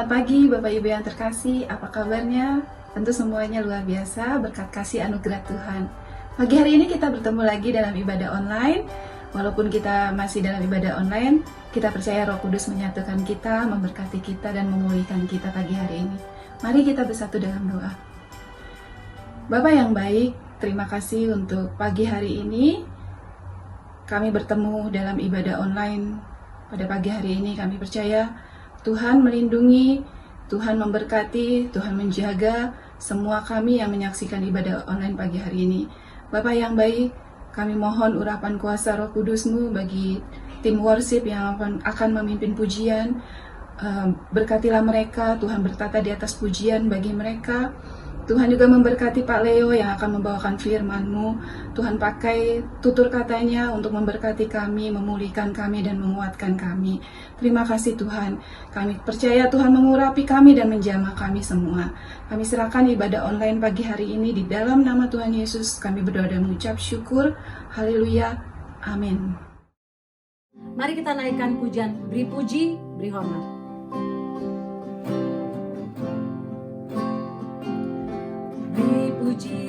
Selamat pagi Bapak Ibu yang terkasih, apa kabarnya? Tentu semuanya luar biasa berkat kasih anugerah Tuhan. Pagi hari ini kita bertemu lagi dalam ibadah online. Walaupun kita masih dalam ibadah online, kita percaya Roh Kudus menyatukan kita, memberkati kita, dan memulihkan kita pagi hari ini. Mari kita bersatu dalam doa. Bapak yang baik, terima kasih untuk pagi hari ini. Kami bertemu dalam ibadah online pada pagi hari ini. Kami percaya Tuhan melindungi, Tuhan memberkati, Tuhan menjaga semua kami yang menyaksikan ibadah online pagi hari ini. Bapak yang baik, kami mohon urapan kuasa Roh Kudus-Mu bagi tim worship yang akan memimpin pujian. Berkatilah mereka, Tuhan bertata di atas pujian bagi mereka. Tuhan juga memberkati Pak Leo yang akan membawakan firman-Mu. Tuhan pakai tutur katanya untuk memberkati kami, memulihkan kami, dan menguatkan kami. Terima kasih Tuhan. Kami percaya Tuhan mengurapi kami dan menjamah kami semua. Kami serahkan ibadah online pagi hari ini di dalam nama Tuhan Yesus. Kami berdoa dan mengucap syukur. Haleluya. Amin. Mari kita naikkan pujian, beri puji, beri hormat. Beri puji,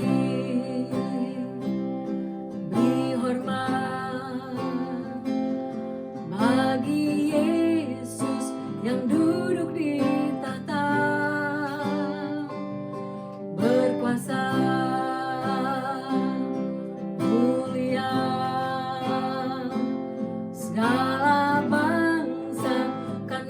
beri hormat bagi Yesus yang duduk di tahta, berkuasa, mulia, segala bangsa kan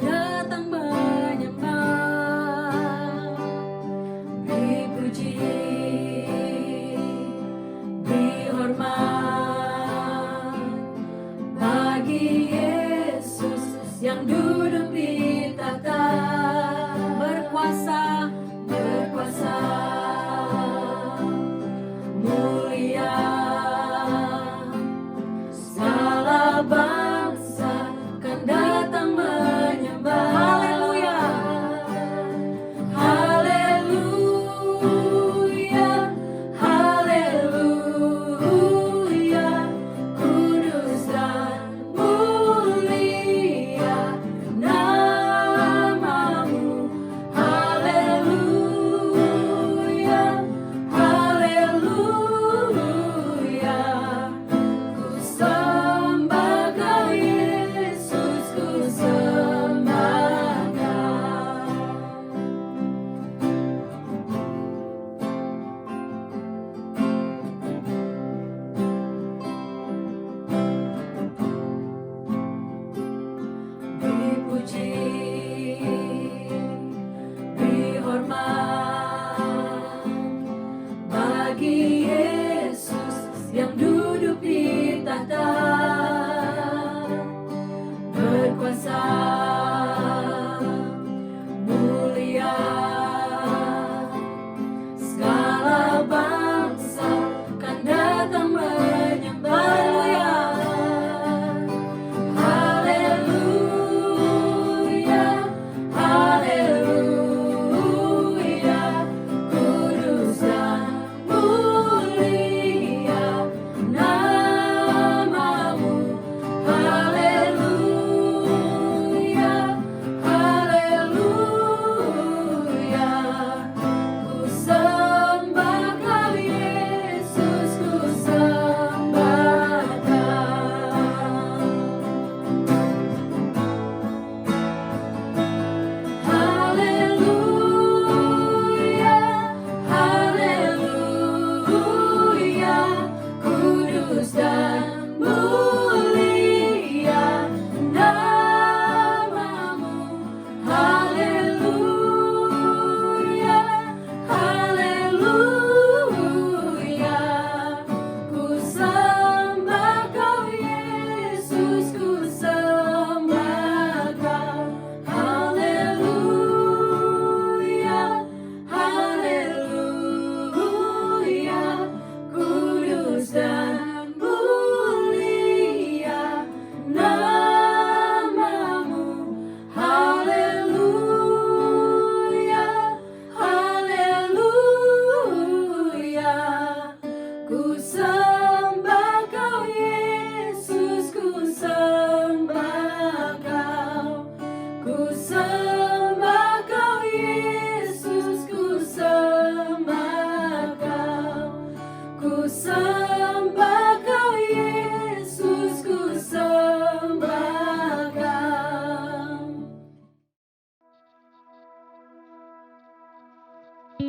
Kau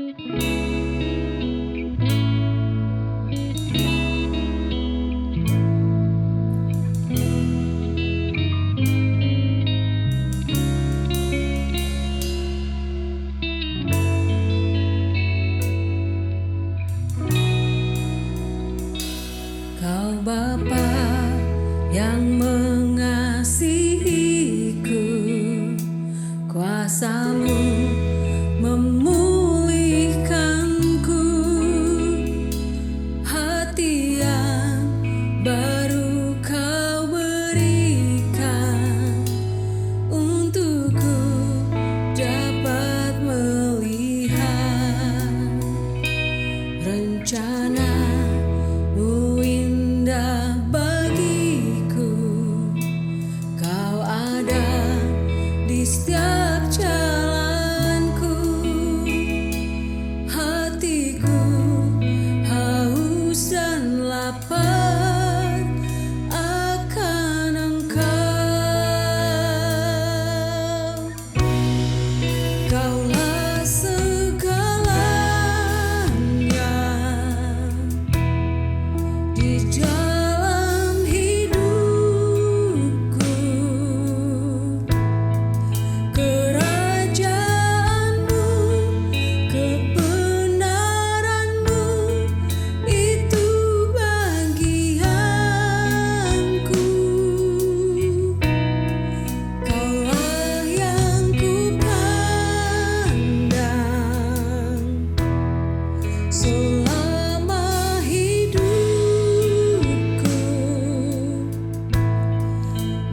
Bapa yang mengasihiku, kuasa-Mu memulihkanku, hati yang baru Kau berikan untukku dapat melihat rencana-Mu indah bagiku. Kau ada di setiap jalanku, hatiku haus dan lapar akan Engkau. Kaulah segalanya di dalam hidupku. Kerajaan-Mu, kebenaran-Mu, itu bagianku. Kaulah yang kupandang selama hidupku,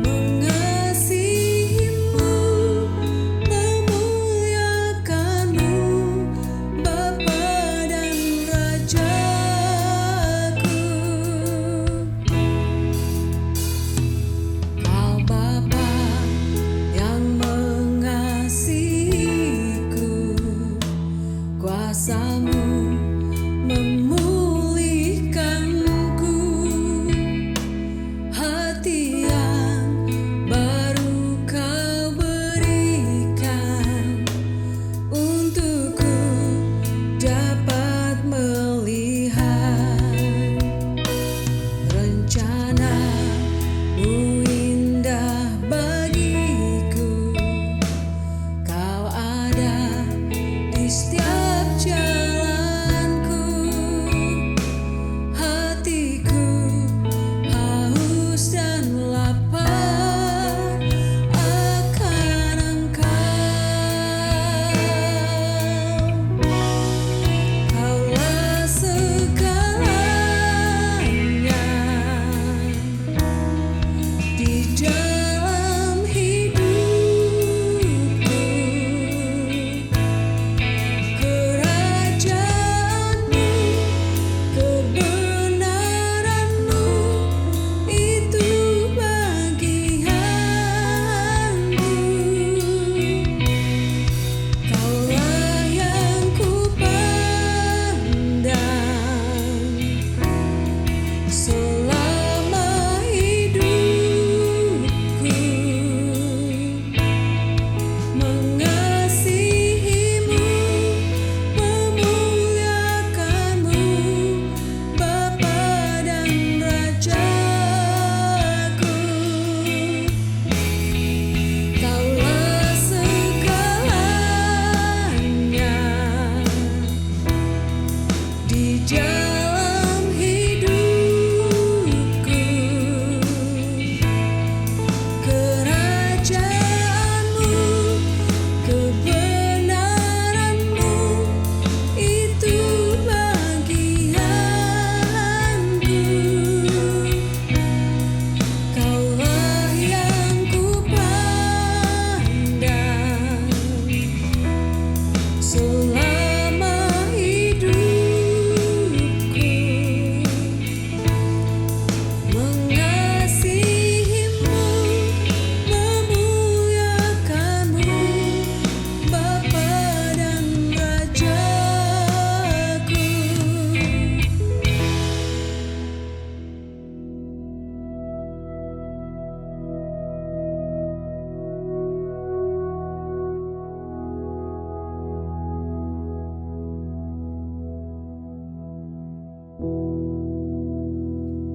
mengasihi-Mu, memuliakan-Mu, Bapa dan Rajaku. Kau Bapa yang mengasihiku, kuasa-Mu memulihkanku, hati yang baru Kau berikan untukku dapat melihat rencana-Mu indah bagiku. Kau ada di setiap jalan.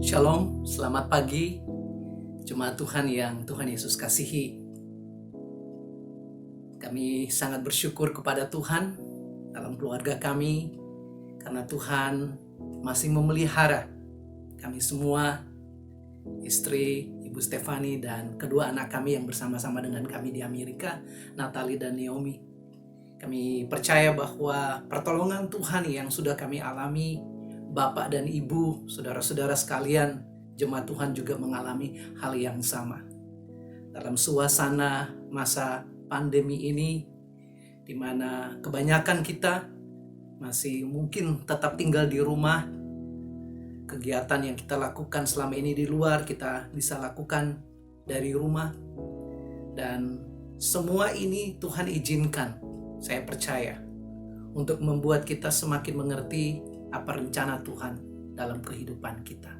Shalom, selamat pagi jemaat Tuhan yang Tuhan Yesus kasihi. Kami sangat bersyukur kepada Tuhan dalam keluarga kami karena Tuhan masih memelihara kami semua, istri Ibu Stefani dan kedua anak kami yang bersama-sama dengan kami di Amerika, Natalie dan Naomi. Kami percaya bahwa pertolongan Tuhan yang sudah kami alami, Bapak dan Ibu, saudara-saudara sekalian, jemaat Tuhan juga mengalami hal yang sama. Dalam suasana masa pandemi ini, di mana kebanyakan kita masih mungkin tetap tinggal di rumah, kegiatan yang kita lakukan selama ini di luar, kita bisa lakukan dari rumah. Dan semua ini Tuhan izinkan, saya percaya, untuk membuat kita semakin mengerti apa rencana Tuhan dalam kehidupan kita.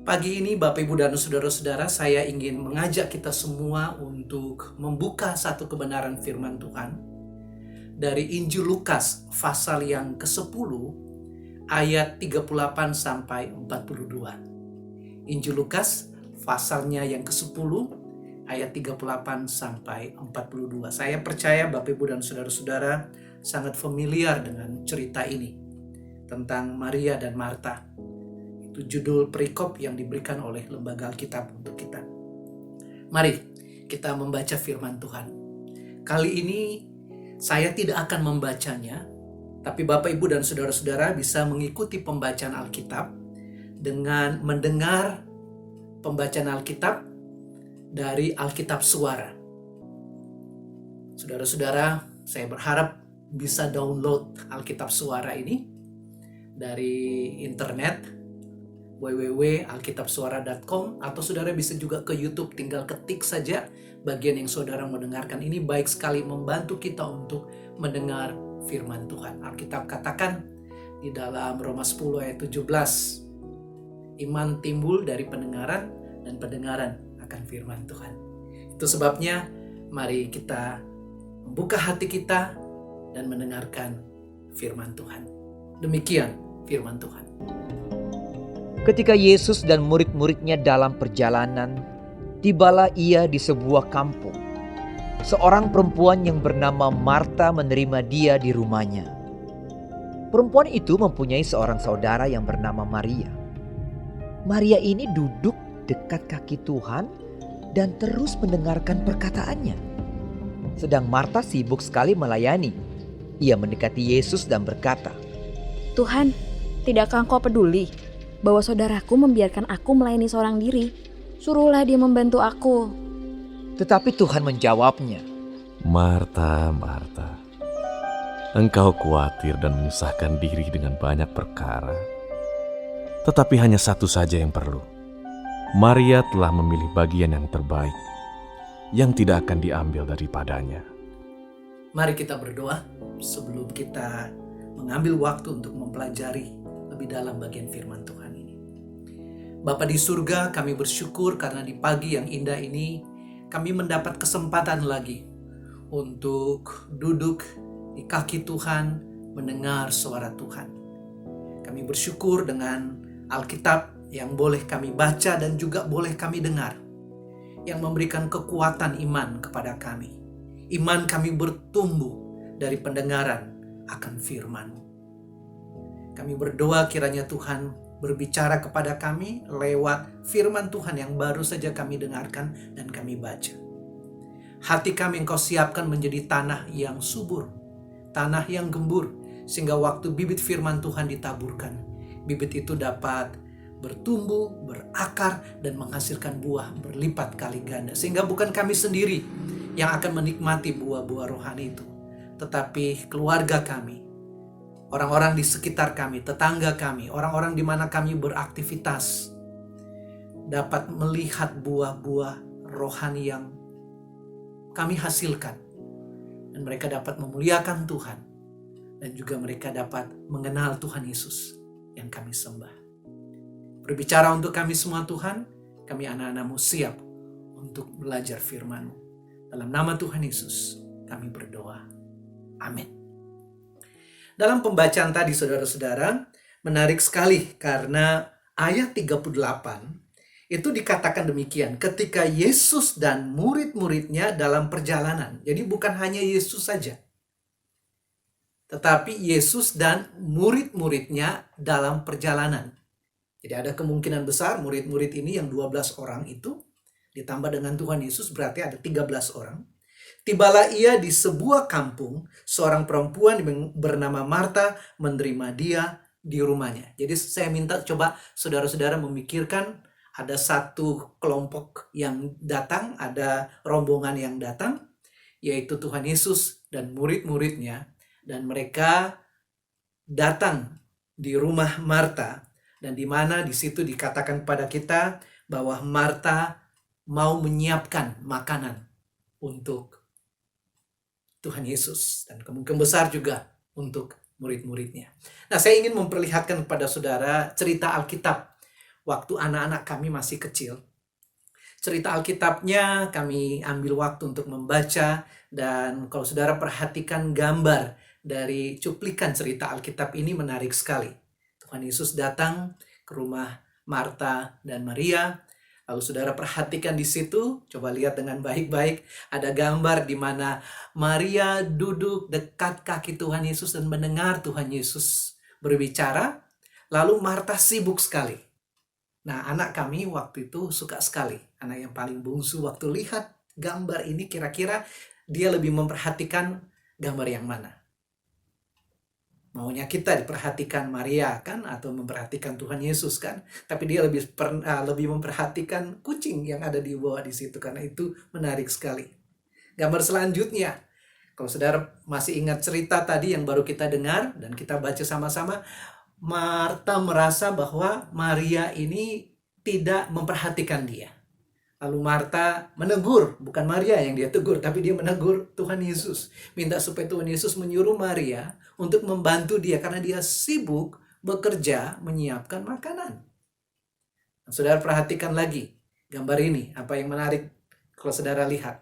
Pagi ini Bapak Ibu dan saudara-saudara, saya ingin mengajak kita semua untuk membuka satu kebenaran firman Tuhan dari Injil Lukas pasal yang ke-10 ayat 38 sampai 42. Injil Lukas pasalnya yang ke-10 ayat 38 sampai 42. Saya percaya Bapak Ibu dan saudara-saudara sangat familiar dengan cerita ini tentang Maria dan Marta. Itu judul perikop yang diberikan oleh Lembaga Alkitab untuk kita. Mari kita membaca firman Tuhan. Kali ini saya tidak akan membacanya, tapi Bapak Ibu dan saudara-saudara bisa mengikuti pembacaan Alkitab dengan mendengar pembacaan Alkitab dari Alkitab Suara. Saudara-saudara, saya berharap bisa download Alkitab Suara ini dari internet www.alkitabsuara.com, atau saudara bisa juga ke YouTube, tinggal ketik saja bagian yang saudara mendengarkan. Ini baik sekali membantu kita untuk mendengar firman Tuhan. Alkitab katakan di dalam Roma 10 ayat 17, iman timbul dari pendengaran dan pendengaran akan firman Tuhan. Itu sebabnya mari kita membuka hati kita dan mendengarkan firman Tuhan. Demikian firman Tuhan. Ketika Yesus dan murid-muridnya dalam perjalanan, tibalah ia di sebuah kampung. Seorang perempuan yang bernama Marta menerima dia di rumahnya. Perempuan itu mempunyai seorang saudara yang bernama Maria. Maria ini duduk dekat kaki Tuhan dan terus mendengarkan perkataannya. Sedang Marta sibuk sekali melayani. Ia mendekati Yesus dan berkata, "Tuhan, tidakkah Engkau peduli bahwa saudaraku membiarkan aku melayani seorang diri? Suruhlah dia membantu aku." Tetapi Tuhan menjawabnya, Marta, Marta, engkau khawatir dan menyusahkan diri dengan banyak perkara. Tetapi hanya satu saja yang perlu. Maria telah memilih bagian yang terbaik, yang tidak akan diambil daripadanya. Mari kita berdoa sebelum kita mengambil waktu untuk mempelajari lebih dalam bagian firman Tuhan ini. Bapa di surga, kami bersyukur karena di pagi yang indah ini kami mendapat kesempatan lagi untuk duduk di kaki Tuhan, mendengar suara Tuhan. Kami bersyukur dengan Alkitab yang boleh kami baca dan juga boleh kami dengar, yang memberikan kekuatan iman kepada kami. Iman kami bertumbuh dari pendengaran akan firman-Mu. Kami berdoa kiranya Tuhan berbicara kepada kami lewat firman Tuhan yang baru saja kami dengarkan dan kami baca. Hati kami Engkau siapkan menjadi tanah yang subur, tanah yang gembur, sehingga waktu bibit firman Tuhan ditaburkan, bibit itu dapat bertumbuh, berakar, dan menghasilkan buah berlipat kali ganda. Sehingga bukan kami sendiri yang akan menikmati buah-buah rohani itu, tetapi keluarga kami, orang-orang di sekitar kami, tetangga kami, orang-orang di mana kami beraktivitas, dapat melihat buah-buah rohani yang kami hasilkan. Dan mereka dapat memuliakan Tuhan. Dan juga mereka dapat mengenal Tuhan Yesus yang kami sembah. Berbicara untuk kami semua Tuhan, kami anak-anak-Mu siap untuk belajar firman-Mu. Dalam nama Tuhan Yesus kami berdoa. Amin. Dalam pembacaan tadi saudara-saudara, menarik sekali karena ayat 38 itu dikatakan demikian, ketika Yesus dan murid-muridnya dalam perjalanan. Jadi bukan hanya Yesus saja, tetapi Yesus dan murid-muridnya dalam perjalanan. Jadi ada kemungkinan besar murid-murid ini yang 12 orang itu ditambah dengan Tuhan Yesus berarti ada 13 orang. Tibalah ia di sebuah kampung, seorang perempuan bernama Marta menerima dia di rumahnya. Jadi saya minta coba saudara-saudara memikirkan, ada satu kelompok yang datang, ada rombongan yang datang, yaitu Tuhan Yesus dan murid-muridnya, dan mereka datang di rumah Marta, dan di mana di situ dikatakan pada kita bahwa Marta mau menyiapkan makanan untuk Tuhan Yesus dan kemungkinan besar juga untuk murid-muridnya. Nah, saya ingin memperlihatkan kepada saudara cerita Alkitab waktu anak-anak kami masih kecil. Cerita Alkitabnya kami ambil waktu untuk membaca, dan kalau saudara perhatikan gambar dari cuplikan cerita Alkitab ini menarik sekali. Tuhan Yesus datang ke rumah Marta dan Maria. Lalu saudara perhatikan di situ, coba lihat dengan baik-baik, ada gambar di mana Maria duduk dekat kaki Tuhan Yesus dan mendengar Tuhan Yesus berbicara. Lalu Marta sibuk sekali. Nah, anak kami waktu itu suka sekali. Anak yang paling bungsu waktu lihat gambar ini, kira-kira dia lebih memperhatikan gambar yang mana? Maunya kita diperhatikan Maria kan, atau memperhatikan Tuhan Yesus kan? Tapi dia lebih memperhatikan kucing yang ada di bawah di situ, karena itu menarik sekali. Gambar selanjutnya, kalau saudara masih ingat cerita tadi yang baru kita dengar dan kita baca sama-sama, Marta merasa bahwa Maria ini tidak memperhatikan dia. Lalu Marta menegur, bukan Maria yang dia tegur, tapi dia menegur Tuhan Yesus. Minta supaya Tuhan Yesus menyuruh Maria untuk membantu dia karena dia sibuk bekerja menyiapkan makanan. Nah, saudara perhatikan lagi gambar ini, apa yang menarik kalau saudara lihat.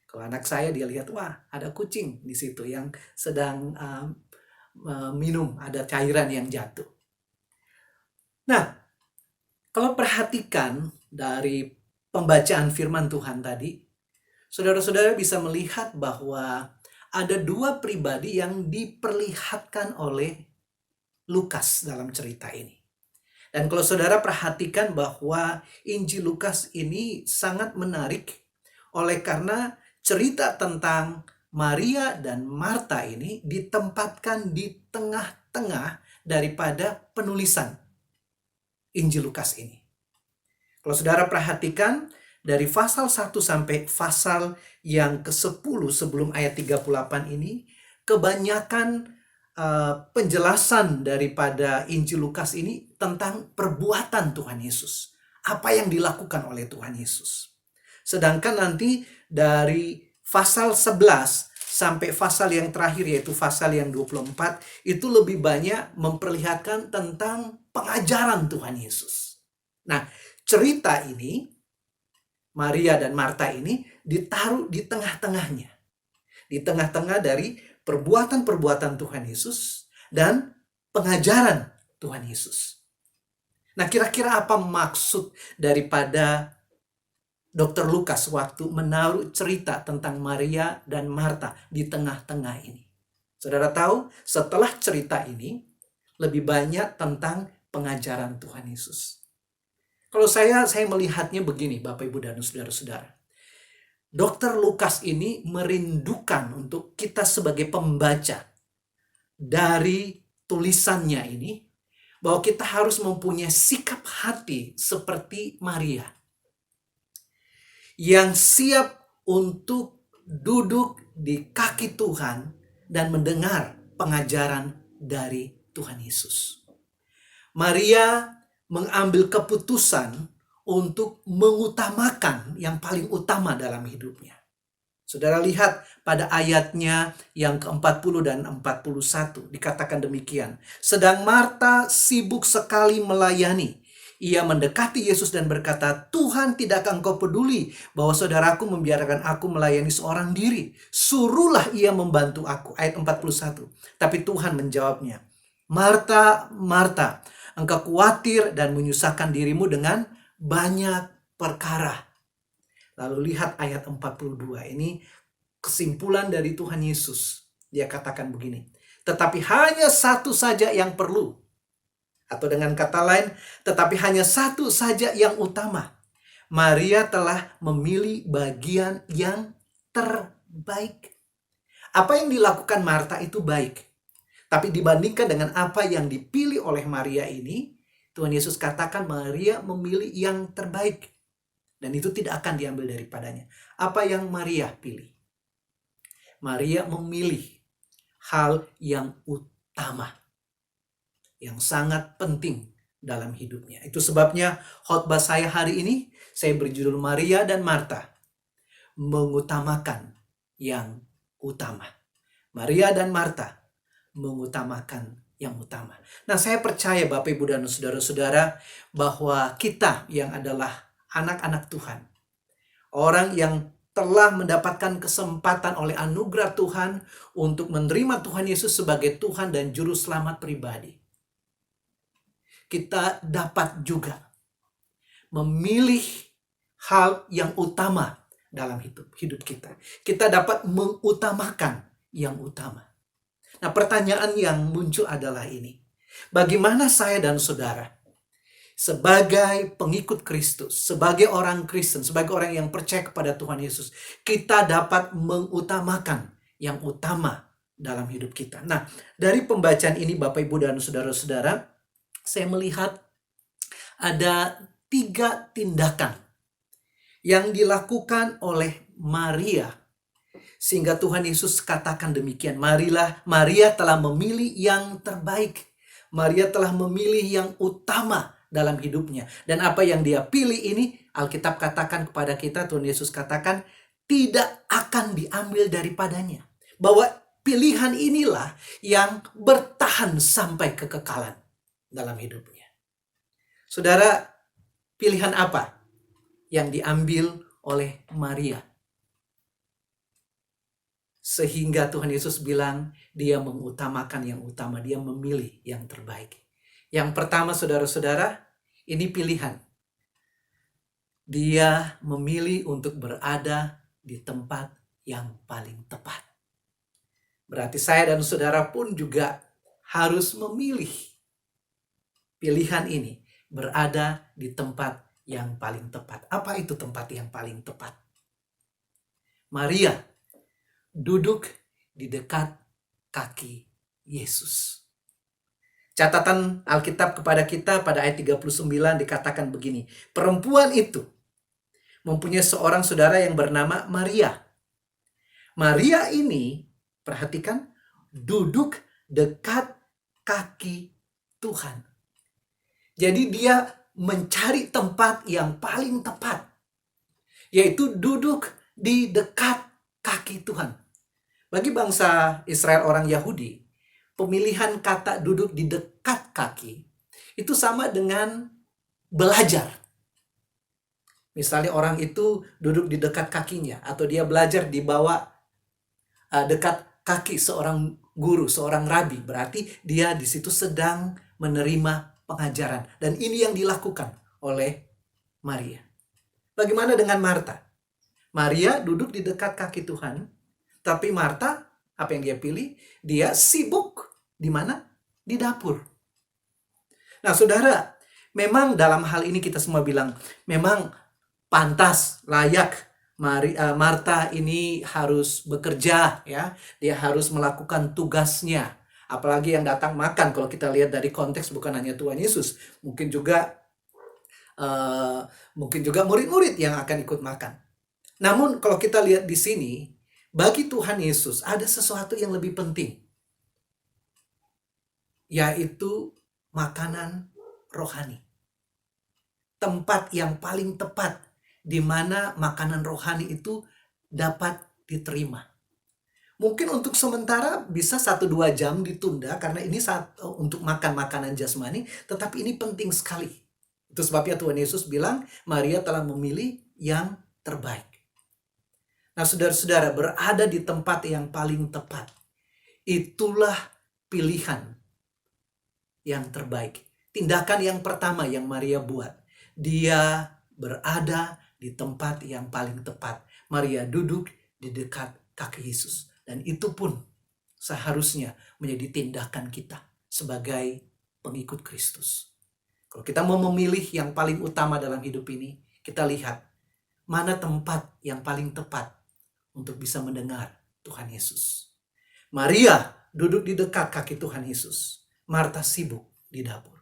Kalau anak saya dia lihat, wah ada kucing di situ yang sedang minum, ada cairan yang jatuh. Nah, kalau perhatikan dari pembacaan firman Tuhan tadi, saudara-saudara bisa melihat bahwa ada dua pribadi yang diperlihatkan oleh Lukas dalam cerita ini. Dan kalau saudara perhatikan bahwa Injil Lukas ini sangat menarik oleh karena cerita tentang Maria dan Marta ini ditempatkan di tengah-tengah daripada penulisan Injil Lukas ini. Kalau saudara perhatikan dari pasal 1 sampai pasal yang ke-10 sebelum ayat 38 ini, kebanyakan penjelasan daripada Injil Lukas ini tentang perbuatan Tuhan Yesus. Apa yang dilakukan oleh Tuhan Yesus. Sedangkan nanti dari pasal 11 sampai pasal yang terakhir yaitu pasal yang 24 itu lebih banyak memperlihatkan tentang pengajaran Tuhan Yesus. Nah, cerita ini Maria dan Marta ini ditaruh di tengah-tengahnya. Di tengah-tengah dari perbuatan-perbuatan Tuhan Yesus dan pengajaran Tuhan Yesus. Nah, kira-kira apa maksud daripada Dr. Lukas waktu menaruh cerita tentang Maria dan Marta di tengah-tengah ini? Saudara tahu, setelah cerita ini lebih banyak tentang pengajaran Tuhan Yesus. Kalau saya melihatnya begini, Bapak Ibu dan saudara-saudara. Dr. Lukas ini merindukan untuk kita sebagai pembaca dari tulisannya ini, bahwa kita harus mempunyai sikap hati seperti Maria, yang siap untuk duduk di kaki Tuhan dan mendengar pengajaran dari Tuhan Yesus. Maria mengambil keputusan untuk mengutamakan yang paling utama dalam hidupnya. Saudara lihat pada ayatnya yang ke-40 dan 41 dikatakan demikian. Sedang Marta sibuk sekali melayani. Ia mendekati Yesus dan berkata, Tuhan, tidakkah engkau peduli bahwa saudaraku membiarkan aku melayani seorang diri? Suruhlah ia membantu aku. Ayat 41. Tapi Tuhan menjawabnya, Marta, Marta, Engkau khawatir dan menyusahkan dirimu dengan banyak perkara. Lalu lihat ayat 42, ini kesimpulan dari Tuhan Yesus. Dia katakan begini, tetapi hanya satu saja yang perlu. Atau dengan kata lain, tetapi hanya satu saja yang utama. Maria telah memilih bagian yang terbaik. Apa yang dilakukan Marta itu baik. Tapi dibandingkan dengan apa yang dipilih oleh Maria ini, Tuhan Yesus katakan Maria memilih yang terbaik. Dan itu tidak akan diambil daripadanya. Apa yang Maria pilih? Maria memilih hal yang utama. Yang sangat penting dalam hidupnya. Itu sebabnya khotbah saya hari ini, saya berjudul Maria dan Marta. Mengutamakan yang utama. Maria dan Marta mengutamakan yang utama. Nah, saya percaya Bapak, Ibu, dan saudara-saudara bahwa kita yang adalah anak-anak Tuhan, orang yang telah mendapatkan kesempatan oleh anugerah Tuhan untuk menerima Tuhan Yesus sebagai Tuhan dan Juru Selamat pribadi, kita dapat juga memilih hal yang utama dalam hidup kita. Kita dapat mengutamakan yang utama. Nah, pertanyaan yang muncul adalah ini. Bagaimana saya dan saudara sebagai pengikut Kristus, sebagai orang Kristen, sebagai orang yang percaya kepada Tuhan Yesus, kita dapat mengutamakan yang utama dalam hidup kita. Nah, dari pembacaan ini Bapak, Ibu, dan saudara-saudara, saya melihat ada 3 tindakan yang dilakukan oleh Maria sehingga Tuhan Yesus katakan demikian, Maria telah memilih yang terbaik. Maria telah memilih yang utama dalam hidupnya. Dan apa yang dia pilih ini, Alkitab katakan kepada kita, Tuhan Yesus katakan, tidak akan diambil daripadanya. Bahwa pilihan inilah yang bertahan sampai kekekalan dalam hidupnya. Saudara, pilihan apa yang diambil oleh Maria? Sehingga Tuhan Yesus bilang dia mengutamakan yang utama, dia memilih yang terbaik. Yang pertama saudara-saudara, ini pilihan. Dia memilih untuk berada di tempat yang paling tepat. Berarti saya dan saudara pun juga harus memilih pilihan ini, berada di tempat yang paling tepat. Apa itu tempat yang paling tepat? Maria duduk di dekat kaki Yesus. Catatan Alkitab kepada kita pada ayat 39 dikatakan begini. Perempuan itu mempunyai seorang saudara yang bernama Maria. Maria ini, perhatikan, duduk dekat kaki Tuhan. Jadi dia mencari tempat yang paling tepat, yaitu duduk di dekat kaki Tuhan. Bagi bangsa Israel orang Yahudi, pemilihan kata duduk di dekat kaki itu sama dengan belajar. Misalnya orang itu duduk di dekat kakinya, atau dia belajar di bawah dekat kaki seorang guru, seorang rabi, berarti dia di situ sedang menerima pengajaran. Dan ini yang dilakukan oleh Maria. Bagaimana dengan Marta? Maria duduk di dekat kaki Tuhan, tapi Marta, apa yang dia pilih? Dia sibuk di mana? Di dapur. Nah, saudara, memang dalam hal ini kita semua bilang, memang pantas, layak Marta ini harus bekerja, ya. Dia harus melakukan tugasnya. Apalagi yang datang makan, kalau kita lihat dari konteks bukan hanya Tuhan Yesus, mungkin juga murid-murid yang akan ikut makan. Namun kalau kita lihat di sini, bagi Tuhan Yesus ada sesuatu yang lebih penting, yaitu makanan rohani. Tempat yang paling tepat di mana makanan rohani itu dapat diterima. Mungkin untuk sementara bisa 1-2 jam ditunda karena ini untuk makan makanan jasmani, tetapi ini penting sekali. Itu sebabnya Tuhan Yesus bilang Maria telah memilih yang terbaik. Nah, saudara-saudara, berada di tempat yang paling tepat, itulah pilihan yang terbaik. tindakan yang pertama yang Maria buat. Dia berada di tempat yang paling tepat. Maria duduk di dekat kaki Yesus. Dan itu pun seharusnya menjadi tindakan kita sebagai pengikut Kristus. Kalau kita mau memilih yang paling utama dalam hidup ini, kita lihat mana tempat yang paling tepat untuk bisa mendengar Tuhan Yesus. Maria duduk di dekat kaki Tuhan Yesus. Marta sibuk di dapur.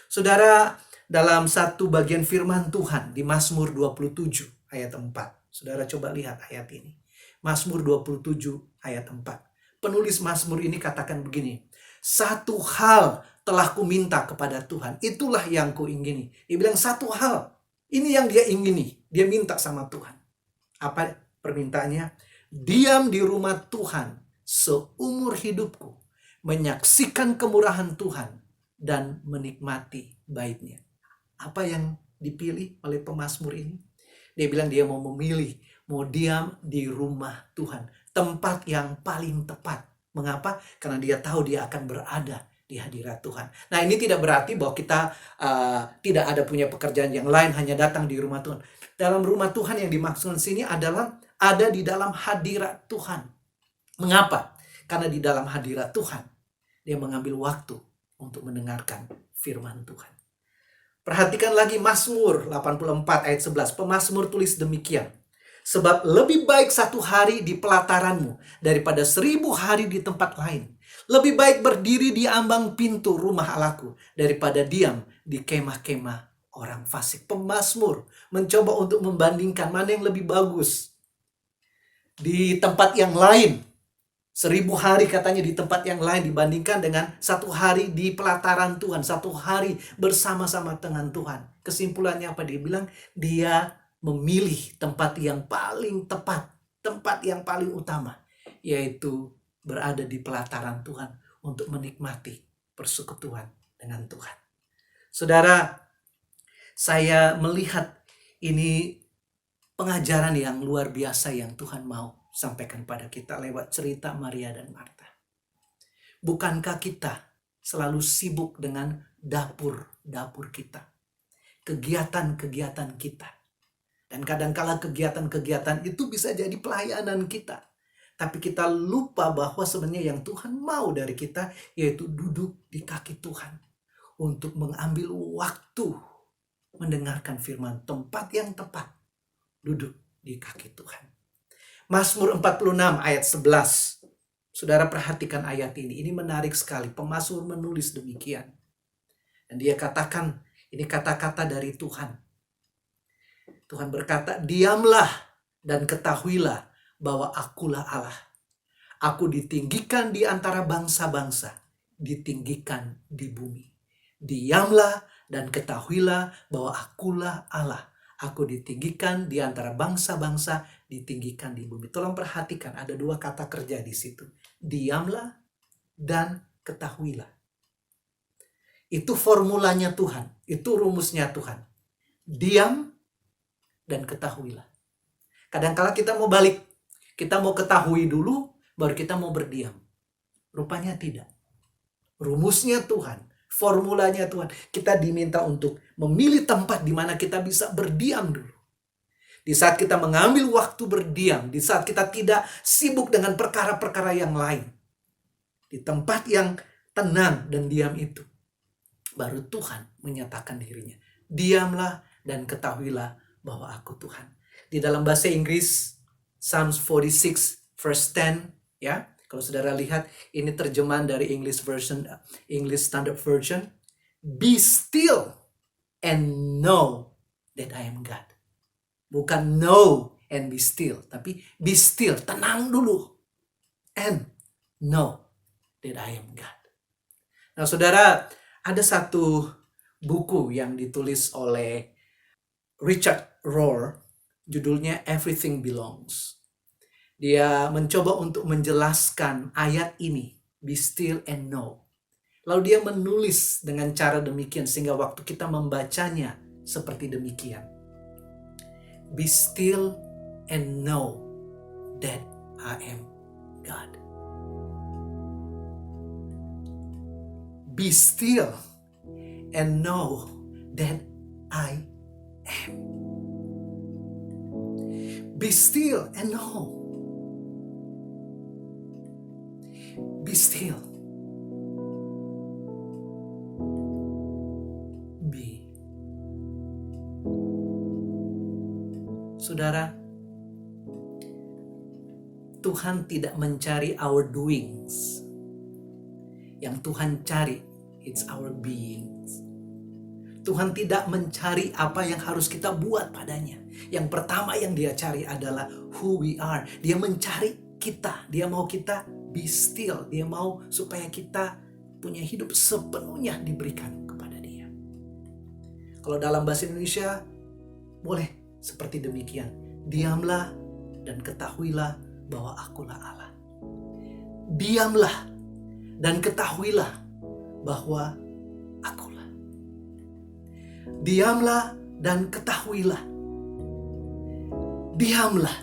Saudara, dalam satu bagian firman Tuhan di Mazmur 27 ayat 4. Saudara coba lihat ayat ini. Mazmur 27 ayat 4. Penulis Mazmur ini katakan begini. Satu hal telah kuminta kepada Tuhan. Itulah yang kuingini. Dia bilang satu hal. Ini yang dia ingini. Dia minta sama Tuhan. Apa permintaannya? Diam di rumah Tuhan seumur hidupku. Menyaksikan kemurahan Tuhan. Dan menikmati baitnya. Apa yang dipilih oleh pemazmur ini? Dia bilang dia mau memilih. Mau diam di rumah Tuhan. Tempat yang paling tepat. Mengapa? Karena dia tahu dia akan berada di hadirat Tuhan. Nah, ini tidak berarti bahwa kita tidak ada punya pekerjaan yang lain, hanya datang di rumah Tuhan. Dalam rumah Tuhan yang dimaksud sini adalah ada di dalam hadirat Tuhan. Mengapa? Karena di dalam hadirat Tuhan, dia mengambil waktu untuk mendengarkan firman Tuhan. Perhatikan lagi Mazmur 84 ayat 11. Pemazmur tulis demikian. Sebab lebih baik satu hari di pelataranmu daripada 1000 hari di tempat lain. Lebih baik berdiri di ambang pintu rumah Allahku daripada diam di kemah-kemah orang fasik. Pemazmur mencoba untuk membandingkan mana yang lebih bagus. Di tempat yang lain, 1000 hari katanya di tempat yang lain dibandingkan dengan 1 hari di pelataran Tuhan. 1 hari bersama-sama dengan Tuhan. Kesimpulannya apa? Dia bilang dia memilih tempat yang paling tepat, tempat yang paling utama, yaitu berada di pelataran Tuhan untuk menikmati persekutuan dengan Tuhan. Saudara, saya melihat ini pengajaran yang luar biasa yang Tuhan mau sampaikan pada kita lewat cerita Maria dan Marta. Bukankah kita selalu sibuk dengan dapur-dapur kita, kegiatan-kegiatan kita? Dan kadangkala kegiatan-kegiatan itu bisa jadi pelayanan kita. Tapi kita lupa bahwa sebenarnya yang Tuhan mau dari kita yaitu duduk di kaki Tuhan. Untuk mengambil waktu mendengarkan firman, tempat yang tepat. Duduk di kaki Tuhan. Mazmur 46 ayat 11. Saudara perhatikan ayat ini. Ini menarik sekali. Pemazmur menulis demikian. Dan dia katakan, ini kata-kata dari Tuhan. Tuhan berkata, diamlah dan ketahuilah bahwa akulah Allah. Aku ditinggikan di antara bangsa-bangsa, ditinggikan di bumi. Diamlah dan ketahuilah bahwa akulah Allah. Aku ditinggikan di antara bangsa-bangsa, ditinggikan di bumi. Tolong perhatikan, ada 2 kata kerja di situ. Diamlah dan ketahuilah. Itu formulanya Tuhan. Itu rumusnya Tuhan. Diam dan ketahuilah. Kadang-kala kita mau balik. Kita mau ketahui dulu, baru kita mau berdiam. Rupanya tidak. Rumusnya Tuhan. Formulanya Tuhan. Kita diminta untuk memilih tempat di mana kita bisa berdiam dulu. Di saat kita mengambil waktu berdiam. Di saat kita tidak sibuk dengan perkara-perkara yang lain. Di tempat yang tenang dan diam itu. Baru Tuhan menyatakan dirinya. Diamlah dan ketahuilah bahwa aku Tuhan. Di dalam bahasa Inggris, Psalms 46 verse 10, ya. Kalau saudara lihat, ini terjemahan dari English Standard Version. Be still and know that I am God. Bukan know and be still, tapi be still, tenang dulu. And know that I am God. Nah, saudara, ada satu buku yang ditulis oleh Richard Rohr, judulnya Everything Belongs. Dia mencoba untuk menjelaskan ayat ini, be still and know. Lalu dia menulis dengan cara demikian sehingga waktu kita membacanya seperti demikian. Be still and know that I am God. Be still and know that I am. Be still and know. Be still. Be. Saudara, Tuhan tidak mencari our doings. Yang Tuhan cari, it's our beings. Tuhan tidak mencari apa yang harus kita buat padanya. Yang pertama yang dia cari adalah who we are. Dia mencari kita. Dia mau kita be still. Dia mau supaya kita punya hidup sepenuhnya diberikan kepada dia. Kalau dalam bahasa Indonesia, boleh seperti demikian. Diamlah dan ketahuilah bahwa akulah Allah. Diamlah dan ketahuilah bahwa akulah. Diamlah dan ketahuilah. Diamlah.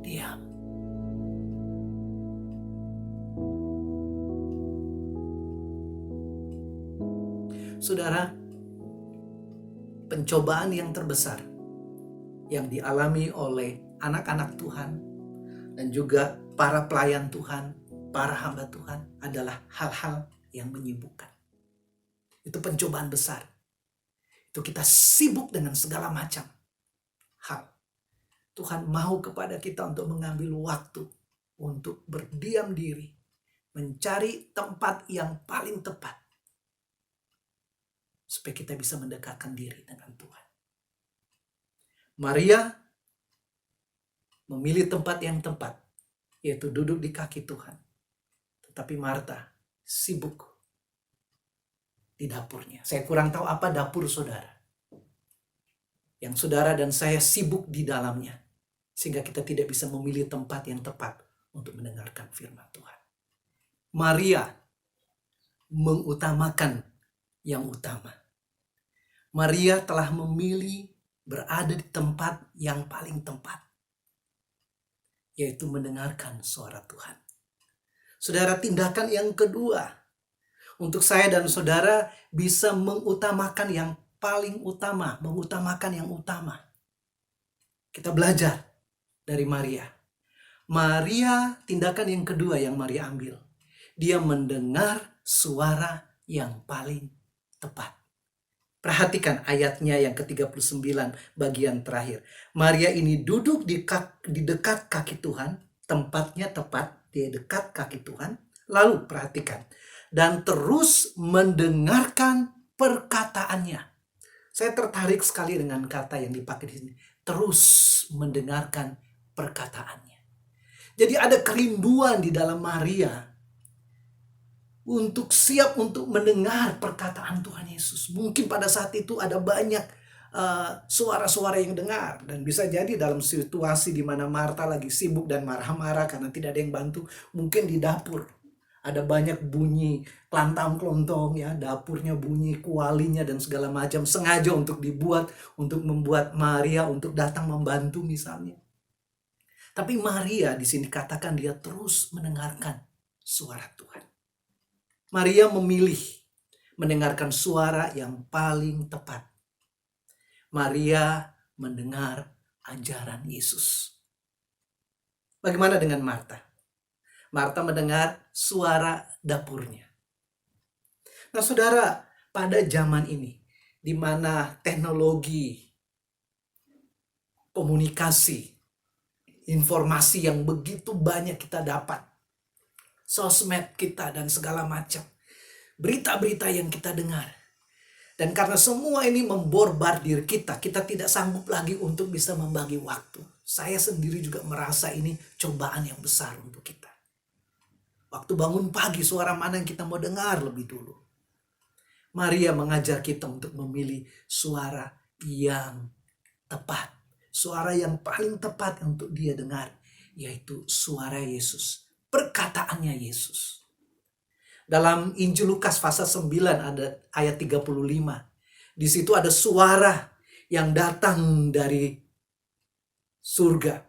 Diam. Saudara, pencobaan yang terbesar yang dialami oleh anak-anak Tuhan dan juga para pelayan Tuhan, para hamba Tuhan adalah hal-hal yang menyibukkan. Itu pencobaan besar. Itu kita sibuk dengan segala macam hal. Tuhan mau kepada kita untuk mengambil waktu untuk berdiam diri, mencari tempat yang paling tepat supaya kita bisa mendekatkan diri dengan Tuhan. Maria memilih tempat yang tepat, yaitu duduk di kaki Tuhan. Tetapi Marta sibuk di dapurnya. Saya kurang tahu apa dapur saudara. Yang saudara dan saya sibuk di dalamnya. Sehingga kita tidak bisa memilih tempat yang tepat untuk mendengarkan firman Tuhan. Maria mengutamakan yang utama. Maria telah memilih berada di tempat yang paling tepat, yaitu mendengarkan suara Tuhan. Saudara, tindakan yang kedua untuk saya dan saudara bisa mengutamakan yang paling utama, mengutamakan yang utama. Kita belajar dari Maria. Maria, tindakan yang kedua yang Maria ambil, dia mendengar suara yang paling tepat. Perhatikan ayatnya yang ke-39 bagian terakhir. Maria ini duduk di dekat kaki Tuhan. Tempatnya tepat di dekat kaki Tuhan. Lalu perhatikan. Dan terus mendengarkan perkataannya. Saya tertarik sekali dengan kata yang dipakai di sini. Terus mendengarkan perkataannya. Jadi ada kerinduan di dalam Maria untuk siap untuk mendengar perkataan Tuhan Yesus. Mungkin pada saat itu ada banyak suara-suara yang dengar. Dan bisa jadi dalam situasi di mana Marta lagi sibuk dan marah-marah karena tidak ada yang bantu. Mungkin di dapur ada banyak bunyi kelantang-kelontong ya. Dapurnya bunyi, kualinya dan segala macam. Sengaja untuk dibuat, untuk membuat Maria untuk datang membantu misalnya. Tapi Maria di sini katakan dia terus mendengarkan suara Tuhan. Maria memilih mendengarkan suara yang paling tepat. Maria mendengar ajaran Yesus. Bagaimana dengan Marta? Marta mendengar suara dapurnya. Nah, saudara, pada zaman ini, di mana teknologi, komunikasi, informasi yang begitu banyak kita dapat, sosmed kita dan segala macam, berita-berita yang kita dengar. Dan karena semua ini memborbardir kita, kita tidak sanggup lagi untuk bisa membagi waktu. Saya sendiri juga merasa ini cobaan yang besar untuk kita. Waktu bangun pagi, suara mana yang kita mau dengar lebih dulu. Maria mengajar kita untuk memilih suara yang tepat. Suara yang paling tepat untuk dia dengar, yaitu suara Yesus. Perkataannya Yesus. Dalam Injil Lukas pasal 9 ada ayat 35. Di situ ada suara yang datang dari surga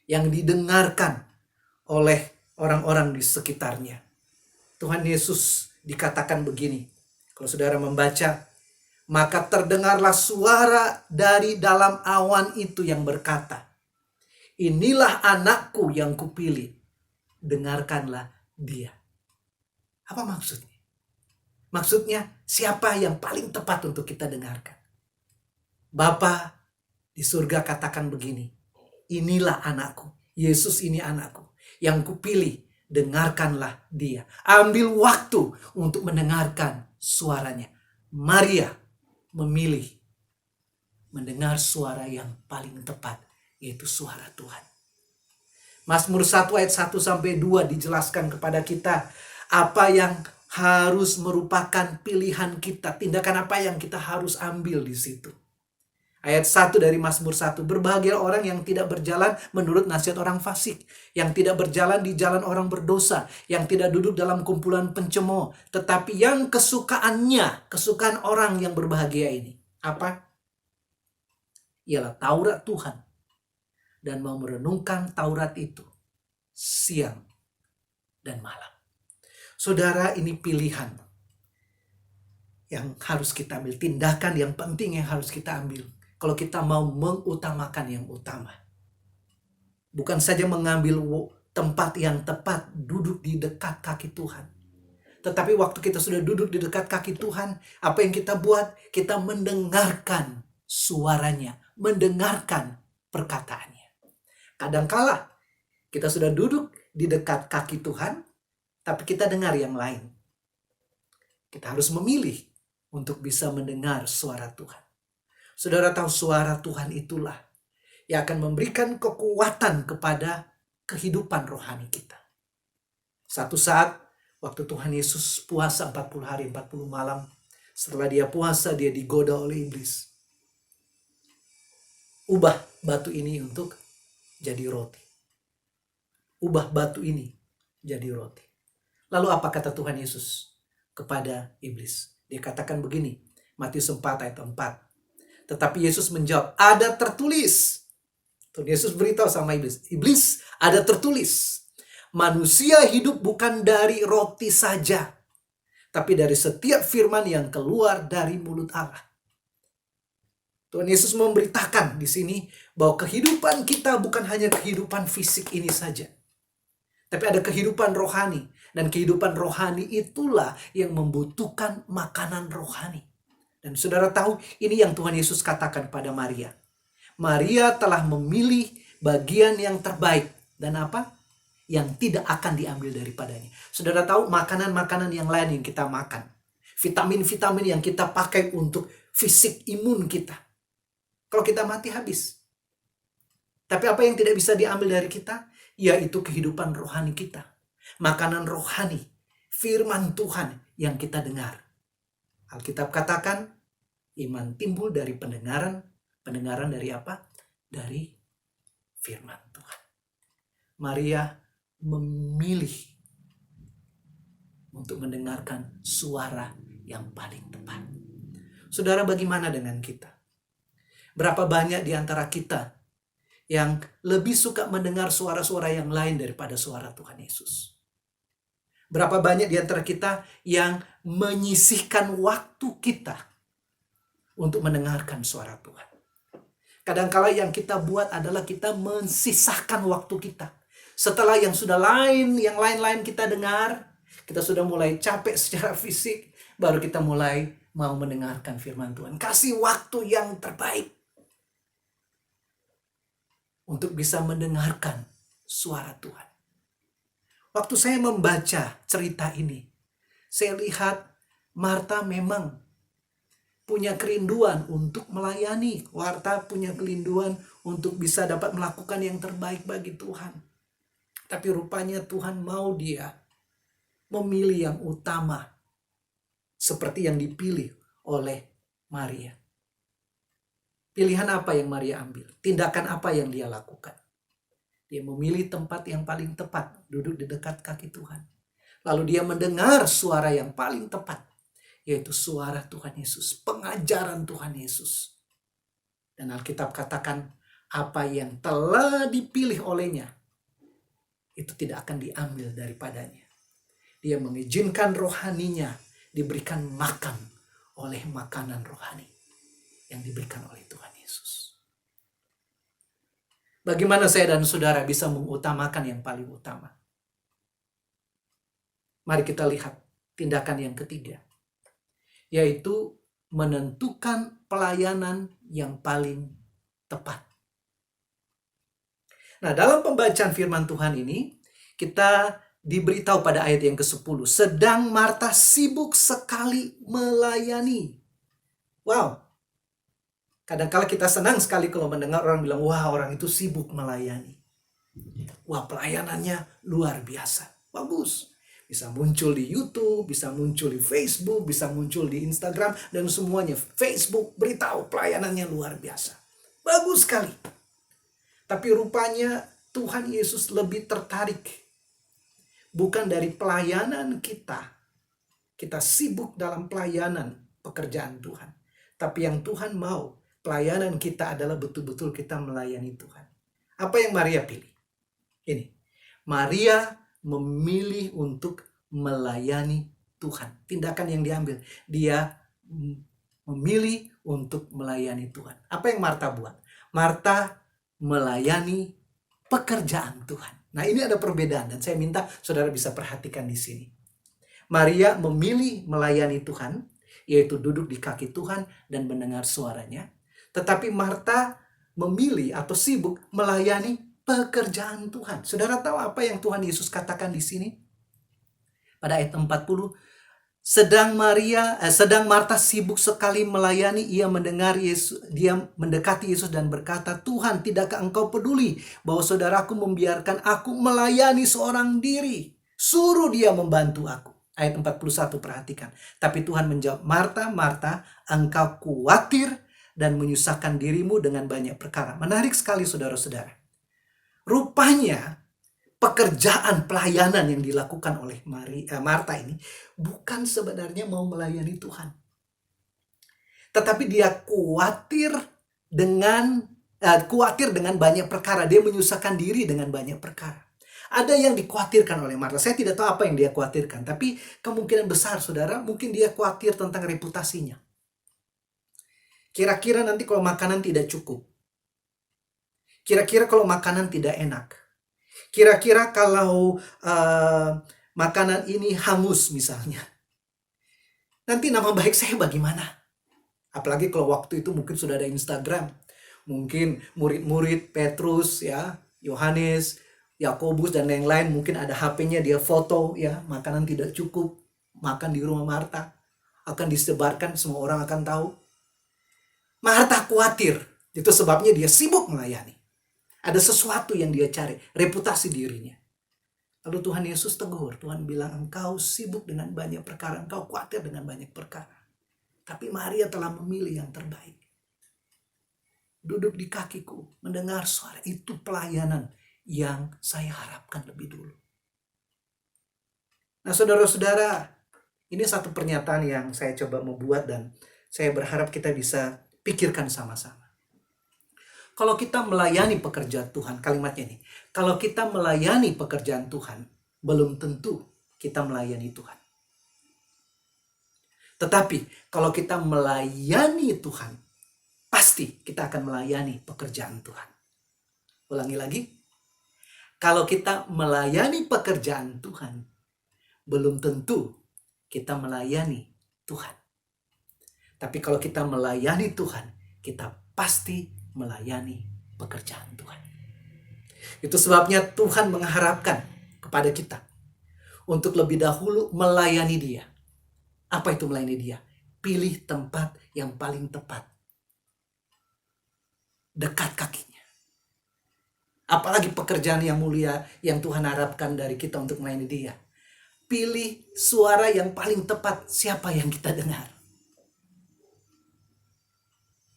yang didengarkan oleh orang-orang di sekitarnya. Tuhan Yesus dikatakan begini. Kalau saudara membaca, maka terdengarlah suara dari dalam awan itu yang berkata, inilah anakku yang kupilih, dengarkanlah dia. Apa maksudnya? Maksudnya siapa yang paling tepat untuk kita dengarkan? Bapa di surga katakan begini, inilah anakku, Yesus ini anakku, yang kupilih, dengarkanlah dia. Ambil waktu untuk mendengarkan suaranya. Maria memilih mendengar suara yang paling tepat, yaitu suara Tuhan. Mazmur 1 ayat 1-2 dijelaskan kepada kita apa yang harus merupakan pilihan kita, tindakan apa yang kita harus ambil di situ. Ayat 1 dari Mazmur 1, berbahagia orang yang tidak berjalan menurut nasihat orang fasik, yang tidak berjalan di jalan orang berdosa, yang tidak duduk dalam kumpulan pencemooh, tetapi yang kesukaan orang yang berbahagia ini. Apa? Ialah Taurat Tuhan, dan mau merenungkan Taurat itu siang dan malam. Saudara, ini pilihan yang harus kita ambil, tindakan yang penting yang harus kita ambil. Kalau kita mau mengutamakan yang utama. Bukan saja mengambil tempat yang tepat, duduk di dekat kaki Tuhan. Tetapi waktu kita sudah duduk di dekat kaki Tuhan, apa yang kita buat? Kita mendengarkan suaranya, mendengarkan perkataannya. Kadangkala kita sudah duduk di dekat kaki Tuhan, tapi kita dengar yang lain. Kita harus memilih untuk bisa mendengar suara Tuhan. Saudara tahu suara Tuhan itulah yang akan memberikan kekuatan kepada kehidupan rohani kita. Satu saat waktu Tuhan Yesus puasa 40 hari 40 malam, setelah dia puasa dia digoda oleh iblis. Ubah batu ini untuk jadi roti. Ubah batu ini jadi roti. Lalu apa kata Tuhan Yesus kepada iblis? Dia katakan begini, Matius 4 ayat 4. Tetapi Yesus menjawab, ada tertulis. Tuhan Yesus beritahu sama iblis, iblis, ada tertulis. Manusia hidup bukan dari roti saja, tapi dari setiap firman yang keluar dari mulut Allah. Tuhan Yesus memberitakan di sini bahwa kehidupan kita bukan hanya kehidupan fisik ini saja, tapi ada kehidupan rohani. Dan kehidupan rohani itulah yang membutuhkan makanan rohani. Dan saudara tahu, ini yang Tuhan Yesus katakan pada Maria. Maria telah memilih bagian yang terbaik. Dan apa? Yang tidak akan diambil daripadanya. Saudara tahu, makanan-makanan yang lain yang kita makan. Vitamin-vitamin yang kita pakai untuk fisik imun kita. Kalau kita mati habis. Tapi apa yang tidak bisa diambil dari kita? Yaitu kehidupan rohani kita. Makanan rohani, firman Tuhan yang kita dengar. Alkitab katakan, iman timbul dari pendengaran. Pendengaran dari apa? Dari firman Tuhan. Maria memilih untuk mendengarkan suara yang paling tepat. Saudara, bagaimana dengan kita? Berapa banyak di antara kita yang lebih suka mendengar suara-suara yang lain daripada suara Tuhan Yesus? Berapa banyak di antara kita yang menyisihkan waktu kita untuk mendengarkan suara Tuhan? Kadangkala yang kita buat adalah kita mensisahkan waktu kita. Setelah yang lain-lain kita dengar, kita sudah mulai capek secara fisik, baru kita mulai mau mendengarkan firman Tuhan. Kasih waktu yang terbaik untuk bisa mendengarkan suara Tuhan. Waktu saya membaca cerita ini, saya lihat Marta memang punya kerinduan untuk melayani. Marta punya kerinduan untuk bisa dapat melakukan yang terbaik bagi Tuhan. Tapi rupanya Tuhan mau dia memilih yang utama seperti yang dipilih oleh Maria. Pilihan apa yang Maria ambil? Tindakan apa yang dia lakukan? Dia memilih tempat yang paling tepat, duduk di dekat kaki Tuhan. Lalu dia mendengar suara yang paling tepat, yaitu suara Tuhan Yesus, pengajaran Tuhan Yesus. Dan Alkitab katakan, apa yang telah dipilih olehnya, itu tidak akan diambil daripadanya. Dia mengizinkan rohaninya diberikan makan oleh makanan rohani yang diberikan oleh Tuhan Yesus. Bagaimana saya dan saudara bisa mengutamakan yang paling utama? Mari kita lihat tindakan yang ketiga, yaitu menentukan pelayanan yang paling tepat. Nah, dalam pembacaan firman Tuhan ini, kita diberitahu pada ayat yang ke-10, sedang Marta sibuk sekali melayani. Wow. Kadang-kala kita senang sekali kalau mendengar orang bilang, wah orang itu sibuk melayani. Wah, pelayanannya luar biasa. Bagus. Bisa muncul di YouTube, bisa muncul di Facebook, bisa muncul di Instagram, dan semuanya. Facebook beritahu pelayanannya luar biasa. Bagus sekali. Tapi rupanya Tuhan Yesus lebih tertarik. Bukan dari pelayanan kita. Kita sibuk dalam pelayanan pekerjaan Tuhan. Tapi yang Tuhan mau, pelayanan kita adalah betul-betul kita melayani Tuhan. Apa yang Maria pilih? Ini. Maria memilih untuk melayani Tuhan. Tindakan yang diambil. Dia memilih untuk melayani Tuhan. Apa yang Marta buat? Marta melayani pekerjaan Tuhan. Nah, ini ada perbedaan dan saya minta saudara bisa perhatikan di sini. Maria memilih melayani Tuhan, yaitu duduk di kaki Tuhan dan mendengar suaranya. Tetapi Marta memilih atau sibuk melayani pekerjaan Tuhan. Saudara tahu apa yang Tuhan Yesus katakan di sini? Pada ayat 40, sedang Marta sibuk sekali melayani, dia mendekati Yesus dan berkata, Tuhan, tidakkah engkau peduli bahwa saudaraku membiarkan aku melayani seorang diri? Suruh dia membantu aku. Ayat 41, perhatikan. Tapi Tuhan menjawab, Marta, Marta, engkau khawatir dan menyusahkan dirimu dengan banyak perkara. Menarik sekali saudara-saudara. Rupanya pekerjaan pelayanan yang dilakukan oleh Marta ini bukan sebenarnya mau melayani Tuhan. Tetapi dia khawatir dengan banyak perkara. Dia menyusahkan diri dengan banyak perkara. Ada yang dikhawatirkan oleh Marta. Saya tidak tahu apa yang dia khawatirkan. Tapi kemungkinan besar saudara, mungkin dia khawatir tentang reputasinya. Kira-kira nanti kalau makanan tidak cukup. Kira-kira kalau makanan tidak enak. Kira-kira kalau makanan ini hangus misalnya. Nanti nama baik saya bagaimana? Apalagi kalau waktu itu mungkin sudah ada Instagram. Mungkin murid-murid Petrus, ya, Yohanes, Yakobus dan lain-lain. Mungkin ada HP-nya, dia foto, ya, makanan tidak cukup. Makan di rumah Marta. Akan disebarkan, semua orang akan tahu. Marta khawatir. Itu sebabnya dia sibuk melayani. Ada sesuatu yang dia cari, reputasi dirinya. Lalu Tuhan Yesus tegur, Tuhan bilang, engkau sibuk dengan banyak perkara, engkau khawatir dengan banyak perkara. Tapi Maria telah memilih yang terbaik. Duduk di kakiku, mendengar suara, itu pelayanan yang saya harapkan lebih dulu. Nah saudara-saudara, ini satu pernyataan yang saya coba membuat dan saya berharap kita bisa pikirkan sama-sama. Kalau kita melayani pekerjaan Tuhan, kalimatnya nih, kalau kita melayani pekerjaan Tuhan, belum tentu kita melayani Tuhan. Tetapi kalau kita melayani Tuhan, pasti kita akan melayani pekerjaan Tuhan. Ulangi lagi. Kalau kita melayani pekerjaan Tuhan, belum tentu kita melayani Tuhan. Tapi kalau kita melayani Tuhan, kita pasti melayani pekerjaan Tuhan. Itu sebabnya Tuhan mengharapkan kepada kita untuk lebih dahulu melayani Dia. Apa itu melayani Dia? Pilih tempat yang paling tepat. Dekat kakinya. Apalagi pekerjaan yang mulia yang Tuhan harapkan dari kita untuk melayani Dia. Pilih suara yang paling tepat, siapa yang kita dengar.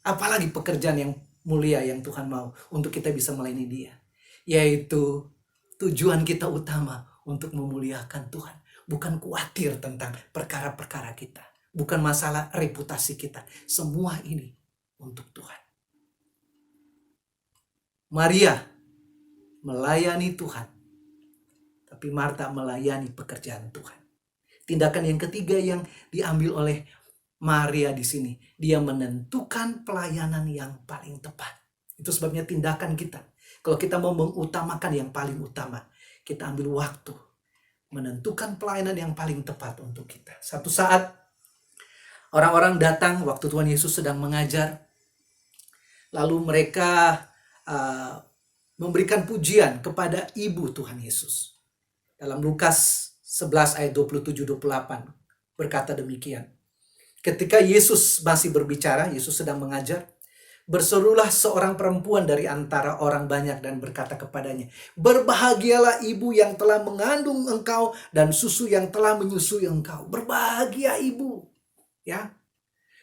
Apalagi pekerjaan yang mulia yang Tuhan mau untuk kita bisa melayani Dia. Yaitu tujuan kita utama untuk memuliakan Tuhan. Bukan khawatir tentang perkara-perkara kita. Bukan masalah reputasi kita. Semua ini untuk Tuhan. Maria melayani Tuhan. Tapi Marta melayani pekerjaan Tuhan. Tindakan yang ketiga yang diambil oleh Maria di sini, dia menentukan pelayanan yang paling tepat. Itu sebabnya tindakan kita, kalau kita mau mengutamakan yang paling utama, kita ambil waktu menentukan pelayanan yang paling tepat untuk kita. Satu saat orang-orang datang waktu Tuhan Yesus sedang mengajar, lalu mereka memberikan pujian kepada ibu Tuhan Yesus. Dalam Lukas 11 ayat 27-28 berkata demikian. Ketika Yesus masih berbicara, Yesus sedang mengajar, berserulah seorang perempuan dari antara orang banyak dan berkata kepadanya, berbahagialah ibu yang telah mengandung engkau dan susu yang telah menyusui engkau. Berbahagia ibu, ya,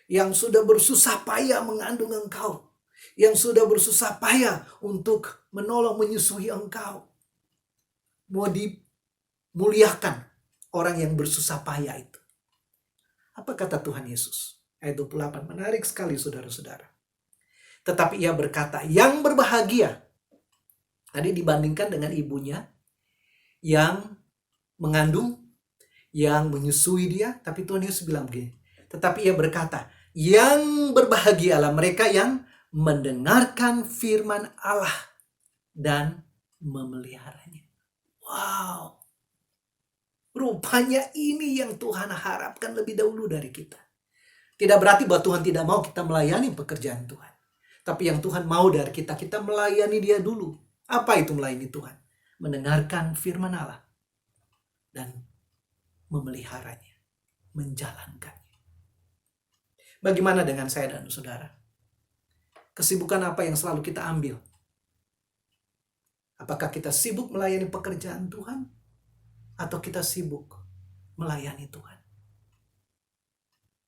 yang sudah bersusah payah mengandung engkau, yang sudah bersusah payah untuk menolong menyusui engkau. Mau dimuliakan orang yang bersusah payah itu. Apa kata Tuhan Yesus? Ayat 28, menarik sekali saudara-saudara. Tetapi ia berkata, yang berbahagia. Tadi dibandingkan dengan ibunya yang mengandung, yang menyusui dia. Tapi Tuhan Yesus bilang begini. Tetapi ia berkata, yang berbahagialah mereka yang mendengarkan firman Allah dan memeliharanya. Wow. Rupanya ini yang Tuhan harapkan lebih dahulu dari kita. Tidak berarti bahwa Tuhan tidak mau kita melayani pekerjaan Tuhan. Tapi yang Tuhan mau dari kita, kita melayani dia dulu. Apa itu melayani Tuhan? Mendengarkan firman Allah dan memeliharanya, menjalankannya. Bagaimana dengan saya dan saudara? Kesibukan apa yang selalu kita ambil? Apakah kita sibuk melayani pekerjaan Tuhan? Atau kita sibuk melayani Tuhan?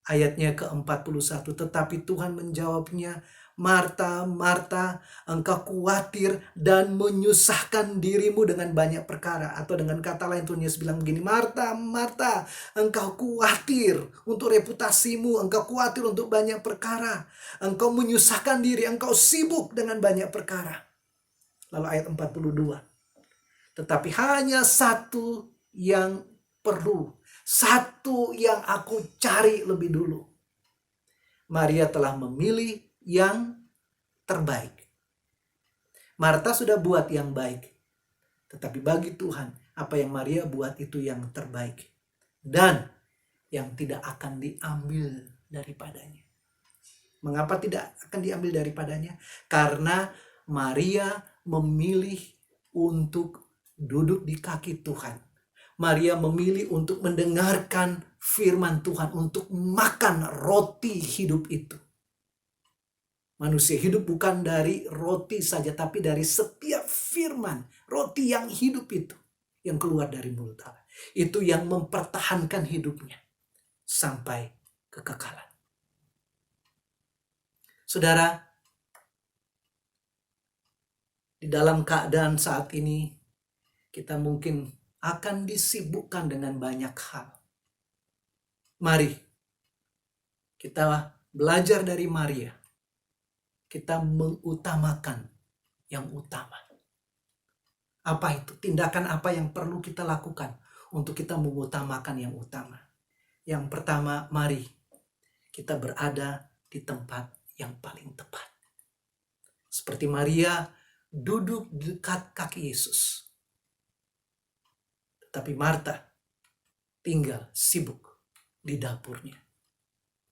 Ayatnya ke-41, tetapi Tuhan menjawabnya, Marta, Marta, engkau khawatir dan menyusahkan dirimu dengan banyak perkara. Atau dengan kata lain Tuhan Yesus bilang begini, Marta, Marta, engkau khawatir untuk reputasimu, engkau khawatir untuk banyak perkara. Engkau menyusahkan diri, engkau sibuk dengan banyak perkara. Lalu ayat 42, tetapi hanya satu yang perlu, satu yang aku cari lebih dulu. Maria telah memilih yang terbaik. Marta sudah buat yang baik, tetapi bagi Tuhan apa yang Maria buat itu yang terbaik dan yang tidak akan diambil daripadanya. Mengapa tidak akan diambil daripadanya? Karena Maria memilih untuk duduk di kaki Tuhan. Maria memilih untuk mendengarkan firman Tuhan, untuk makan roti hidup itu. Manusia hidup bukan dari roti saja, tapi dari setiap firman, roti yang hidup itu, yang keluar dari mulut Allah. Itu yang mempertahankan hidupnya sampai kekekalan. Saudara, di dalam keadaan saat ini, kita mungkin akan disibukkan dengan banyak hal. Mari kita belajar dari Maria. Kita mengutamakan yang utama. Apa itu? Tindakan apa yang perlu kita lakukan untuk kita mengutamakan yang utama? Yang pertama, mari kita berada di tempat yang paling tepat. Seperti Maria duduk di dekat kaki Yesus. Tapi Marta tinggal sibuk di dapurnya.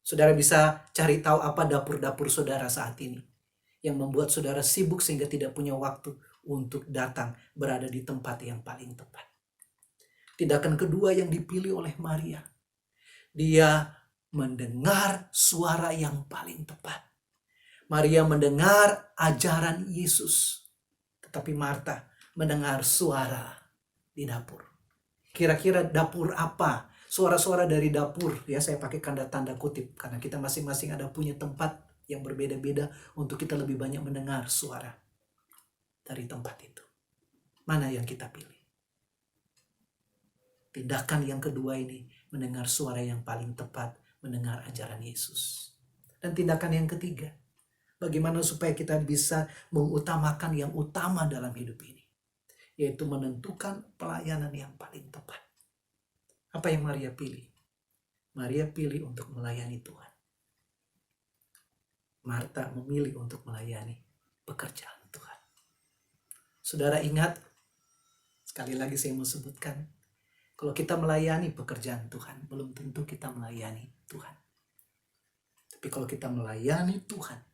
Saudara bisa cari tahu apa dapur-dapur saudara saat ini yang membuat saudara sibuk sehingga tidak punya waktu untuk datang berada di tempat yang paling tepat. Tindakan kedua yang dipilih oleh Maria, dia mendengar suara yang paling tepat. Maria mendengar ajaran Yesus, tetapi Marta mendengar suara di dapur. Kira-kira dapur apa? Suara-suara dari dapur, ya saya pakai tanda kutip karena kita masing-masing ada punya tempat yang berbeda-beda untuk kita lebih banyak mendengar suara dari tempat itu. Mana yang kita pilih? Tindakan yang kedua ini, mendengar suara yang paling tepat, mendengar ajaran Yesus. Dan tindakan yang ketiga, bagaimana supaya kita bisa mengutamakan yang utama dalam hidup ini, yaitu menentukan pelayanan yang paling tepat. Apa Apa yang Maria pilih? Maria pilih untuk melayani Tuhan. Marta memilih untuk melayani pekerjaan Tuhan. Saudara ingat, sekali lagi saya mau sebutkan, kalau kita melayani pekerjaan Tuhan, belum tentu kita melayani Tuhan. Tapi kalau kita melayani Tuhan,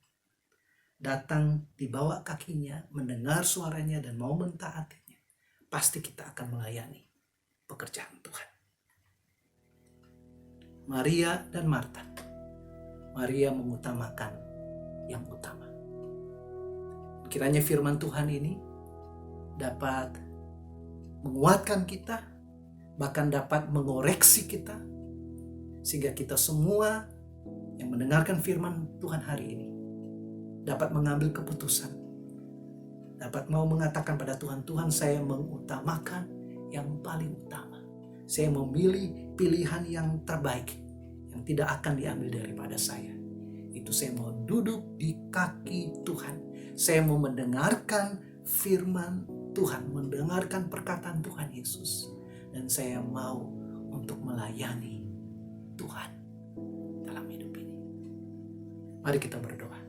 datang di bawah kakinya, mendengar suaranya dan mau mentaatinya, pasti kita akan melayani pekerjaan Tuhan. Maria dan Marta. Maria mengutamakan yang utama. Kiranya firman Tuhan ini dapat menguatkan kita, bahkan dapat mengoreksi kita, sehingga kita semua yang mendengarkan firman Tuhan hari ini dapat mengambil keputusan, dapat mau mengatakan pada Tuhan, Tuhan, saya mengutamakan yang paling utama. Saya memilih pilihan yang terbaik, yang tidak akan diambil daripada saya. Itu saya mau duduk di kaki Tuhan. Saya mau mendengarkan firman Tuhan, mendengarkan perkataan Tuhan Yesus. Dan saya mau untuk melayani Tuhan dalam hidup ini. Mari kita berdoa.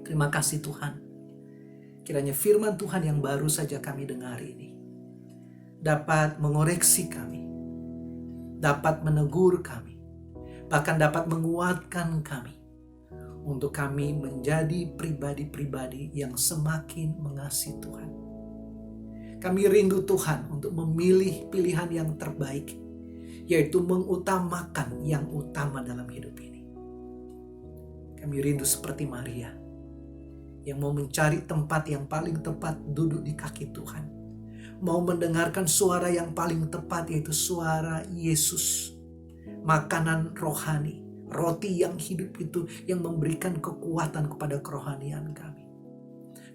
Terima kasih Tuhan. Kiranya firman Tuhan yang baru saja kami dengar ini dapat mengoreksi kami, dapat menegur kami, bahkan dapat menguatkan kami untuk kami menjadi pribadi-pribadi yang semakin mengasihi Tuhan. Kami rindu Tuhan untuk memilih pilihan yang terbaik, yaitu mengutamakan yang utama dalam hidup ini. Kami rindu seperti Maria yang mau mencari tempat yang paling tepat duduk di kaki Tuhan. Mau mendengarkan suara yang paling tepat, yaitu suara Yesus. Makanan rohani, roti yang hidup itu yang memberikan kekuatan kepada kerohanian kami.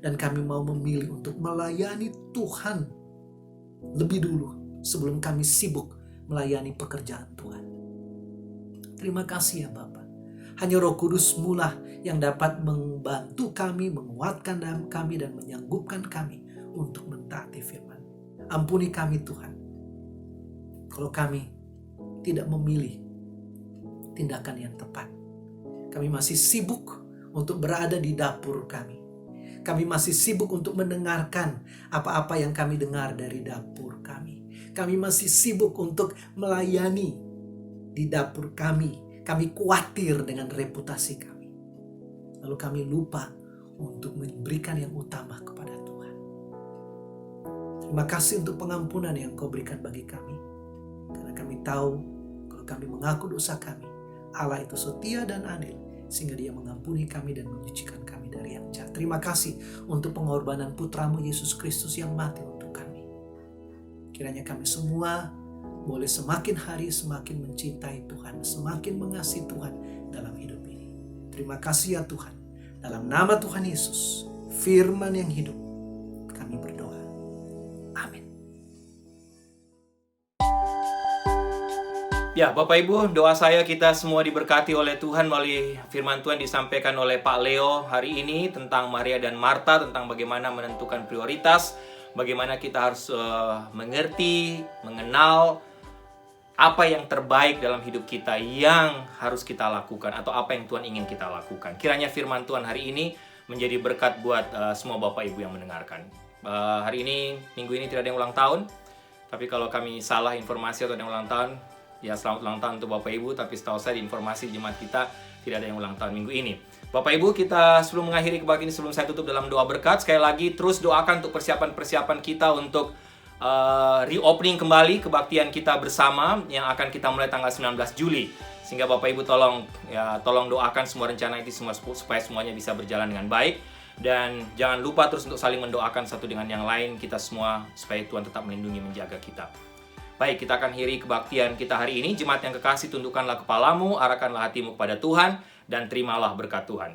Dan kami mau memilih untuk melayani Tuhan lebih dulu sebelum kami sibuk melayani pekerjaan Tuhan. Terima kasih ya Bapa. Hanya Roh Kudus mula yang dapat membantu kami, menguatkan kami dan menyanggupkan kami untuk mentaati firman. Ampuni kami Tuhan, kalau kami tidak memilih tindakan yang tepat. Kami masih sibuk untuk berada di dapur kami. Kami masih sibuk untuk mendengarkan apa-apa yang kami dengar dari dapur kami. Kami masih sibuk untuk melayani di dapur kami. Kami khawatir dengan reputasi kami. Lalu kami lupa untuk memberikan yang utama kepada Tuhan. Terima kasih untuk pengampunan yang Kau berikan bagi kami. Karena kami tahu kalau kami mengaku dosa kami, Allah itu setia dan adil, sehingga Dia mengampuni kami dan menyucikan kami dari yang jahat. Terima kasih untuk pengorbanan Putramu Yesus Kristus yang mati untuk kami. Kiranya kami semua boleh semakin hari semakin mencintai Tuhan, semakin mengasihi Tuhan dalam hidup ini. Terima kasih ya Tuhan. Dalam nama Tuhan Yesus, firman yang hidup, kami berdoa. Amin. Ya, Bapak Ibu, doa saya kita semua diberkati oleh Tuhan melalui firman Tuhan disampaikan oleh Pak Leo hari ini tentang Maria dan Marta, tentang bagaimana menentukan prioritas, bagaimana kita harus mengerti, mengenal apa yang terbaik dalam hidup kita yang harus kita lakukan atau apa yang Tuhan ingin kita lakukan. Kiranya firman Tuhan hari ini menjadi berkat buat semua Bapak Ibu yang mendengarkan. Hari ini, minggu ini tidak ada yang ulang tahun, tapi kalau kami salah informasi atau ada yang ulang tahun, ya selamat ulang tahun untuk Bapak Ibu, tapi setahu saya di informasi jemaat kita tidak ada yang ulang tahun minggu ini. Bapak Ibu, kita sebelum mengakhiri kebaktian ini, sebelum saya tutup dalam doa berkat, sekali lagi terus doakan untuk persiapan-persiapan kita untuk reopening kembali kebaktian kita bersama yang akan kita mulai tanggal 19 Juli. Sehingga Bapak Ibu tolong doakan semua rencana itu semua supaya semuanya bisa berjalan dengan baik. Dan jangan lupa terus untuk saling mendoakan satu dengan yang lain kita semua supaya Tuhan tetap melindungi menjaga kita. Baik, kita akan akhiri kebaktian kita hari ini. Jemaat yang kekasih, tundukkanlah kepalamu, arahkanlah hatimu kepada Tuhan, dan terimalah berkat Tuhan.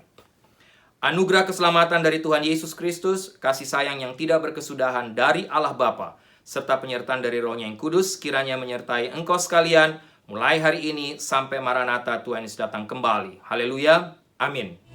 Anugerah keselamatan dari Tuhan Yesus Kristus, kasih sayang yang tidak berkesudahan dari Allah Bapa, serta penyertaan dari Roh-Nya yang kudus, kiranya menyertai engkau sekalian, mulai hari ini sampai Maranatha Tuhan Yesus datang kembali. Haleluya, amin.